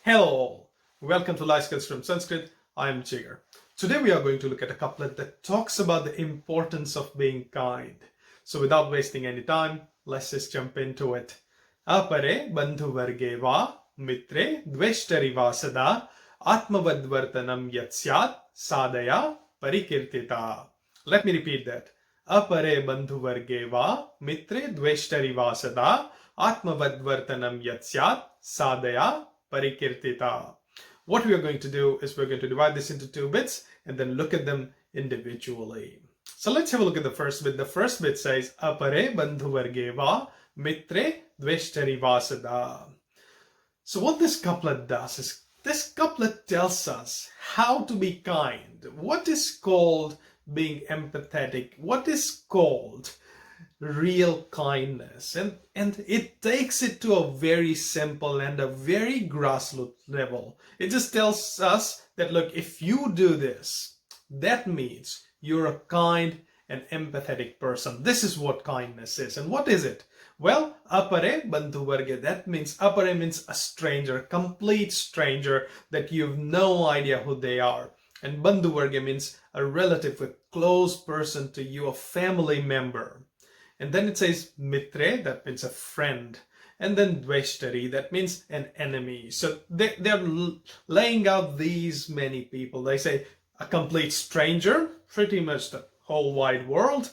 Hello all, welcome to Life Skills from Sanskrit. I am Jigar. Today we are going to look at a couplet that talks about the importance of being kind. So without wasting any time, let's just jump into it. Apare bandhu varge va mitre dveshtari va sada atmavadvartanam yatsyat sadaya parikirtita. Let me repeat that. Apare bandhu varge va mitre dveshtari va sada atmavadvartanam yatsyat sadaya parikirtita. What we are going to do is we're going to divide this into two bits and then look at them individually. So let's have a look at the first bit. The first bit says apare bandhu varge va mitre dveshtari vasada. So what this couplet does is this couplet tells us how to be kind. What is called being empathetic? What is called real kindness, and it takes it to a very simple and a very grassroots level. It just tells us that look, if you do this, that means you're a kind and empathetic person. This is what kindness is. And what is it? Well, apare bandhu varge, that means apare means a stranger, complete stranger that you have no idea who they are. And bandhu varge means a relative, a close person to you, a family member. And then it says mitre, that means a friend. And then dveshtari, that means an enemy. So they're laying out these many people. They say a complete stranger, pretty much the whole wide world.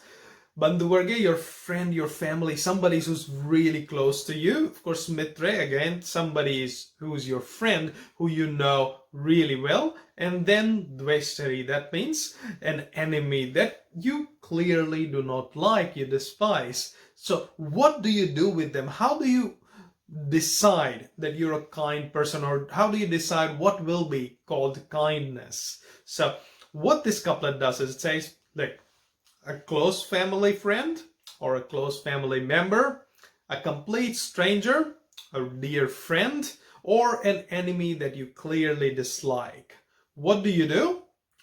Bandhu varge, your friend, your family, somebody who's really close to you. Of course, mitre, again, somebody who's your friend, who you know really well. And then dveshtari, that means an enemy that you clearly do not like, you despise. So what do you do with them? How do you decide that you're a kind person, or how do you decide what will be called kindness? So what this couplet does is it says, like, a close family friend or a close family member, a complete stranger, a dear friend, or an enemy that you clearly dislike. What do you do?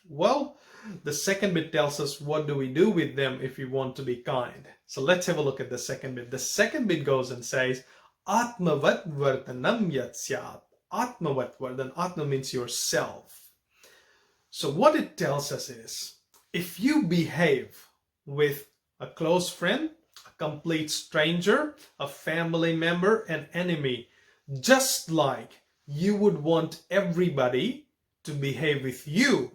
Well, the second bit tells us what do we do with them if we want to be kind. So let's have a look at the second bit. The second bit goes and says, Atmavat vartanam yatsyat. Atmavat vartan. Atma means yourself. So what it tells us is, if you behave with a close friend, a complete stranger, a family member, an enemy, just like you would want everybody to behave with you,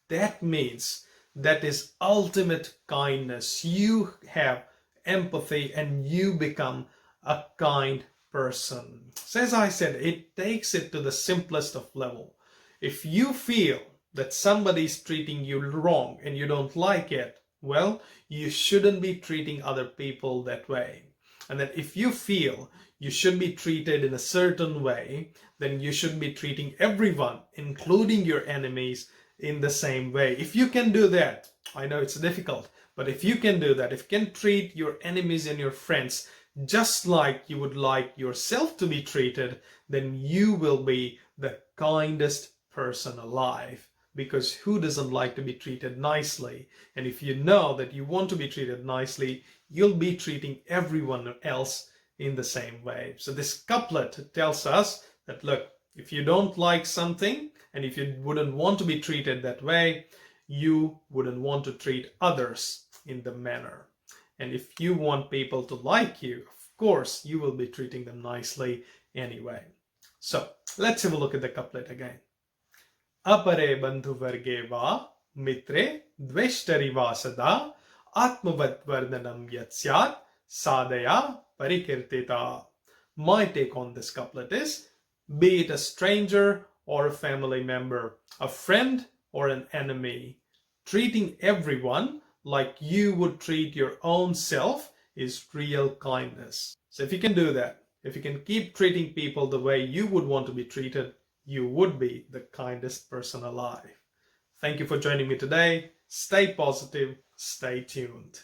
that means that is ultimate kindness. You have empathy and you become a kind person. So as I said, it takes it to the simplest of level. If you feel that somebody is treating you wrong and you don't like it, well, you shouldn't be treating other people that way. And that if you feel you should be treated in a certain way, then you should be treating everyone, including your enemies, in the same way. If you can do that, I know it's difficult, but if you can do that, if you can treat your enemies and your friends just like you would like yourself to be treated, then you will be the kindest person alive. Because who doesn't like to be treated nicely? And if you know that you want to be treated nicely, you'll be treating everyone else in the same way. So this couplet tells us that, look, if you don't like something and if you wouldn't want to be treated that way, you wouldn't want to treat others in the manner. And if you want people to like you, of course, you will be treating them nicely anyway. So let's have a look at the couplet again. Apare bandhu varge va mitre dveshtari vasada atmavat vardanam yatsyat sadaya parikirtita. My take on this couplet is, be it a stranger or a family member, a friend or an enemy, treating everyone like you would treat your own self is real kindness. So if you can do that, if you can keep treating people the way you would want to be treated, you would be the kindest person alive. Thank you for joining me today. Stay positive, stay tuned.